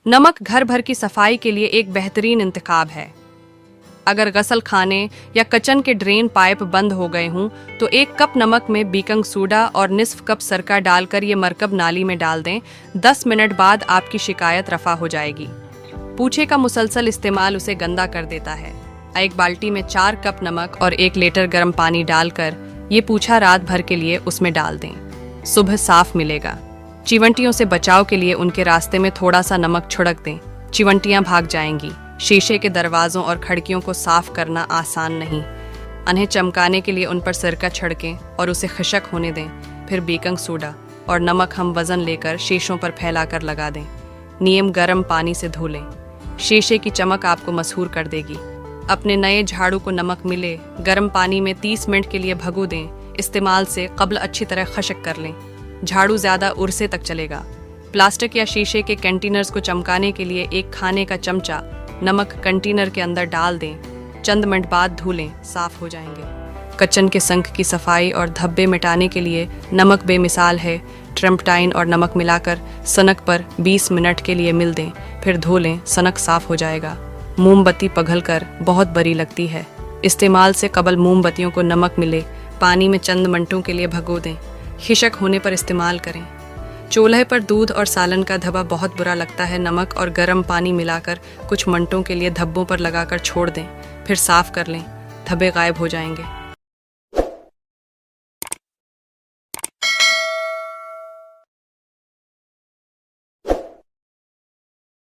नमक घर भर की सफाई के लिए एक बेहतरीन इंतखाब है। अगर गसल खाने या किचन के ड्रेन पाइप बंद हो गए हों तो 1 कप नमक में बेकिंग सोडा और निस्फ कप सिरका डालकर ये मरकब नाली में डाल दें। 10 मिनट बाद आपकी शिकायत रफा हो जाएगी। पूछे का मुसलसल इस्तेमाल उसे गंदा कर देता है। एक बाल्टी में 4 कप नमक और 1 लीटर गर्म पानी डालकर ये पूछा रात भर के लिए उसमें डाल दें। सुबह साफ मिलेगा। चिवंटियों से बचाव के लिए उनके रास्ते में थोड़ा सा नमक छिड़क दें। चिवंटियां भाग जाएंगी। शीशे के दरवाजों और खिड़कियों को साफ करना आसान नहीं। उन्हें चमकाने के लिए उन पर सिरका छिड़कें और उसे खशक होने दें। फिर बेकिंग सोडा और नमक हम वजन लेकर शीशों पर फैलाकर लगा दें। नियम गर्म पानी से धो लें। शीशे की चमक आपको मशहूर कर देगी। अपने नए झाड़ू को नमक मिले गर्म पानी में 30 मिनट के लिए भगो दें। इस्तेमाल से कबल अच्छी तरह खशक कर लें। झाड़ू ज़्यादा उर्से तक चलेगा। प्लास्टिक या शीशे के कंटेनर्स को चमकाने के लिए 1 खाने का चमचा नमक कंटेनर के अंदर डाल दें। चंद मिनट बाद धो लें, साफ हो जाएंगे। किचन के संक की सफाई और धब्बे मिटाने के लिए नमक बेमिसाल है। ट्रम्पटाइन और नमक मिलाकर सनक पर 20 मिनट के लिए मिल दें, फिर धो लें, सनक साफ हो जाएगा। मोमबत्ती पिघलकर बहुत बड़ी लगती है। इस्तेमाल से कबल मोमबत्तियों को नमक मिले पानी में चंद मिनटों के लिए भगो दें। खिशक होने पर इस्तेमाल करें। चूल्हे पर दूध और सालन का धब्बा बहुत बुरा लगता है। नमक और गर्म पानी मिलाकर कुछ मिनटों के लिए धब्बों पर लगाकर छोड़ दें, फिर साफ कर लें। धब्बे गायब हो जाएंगे।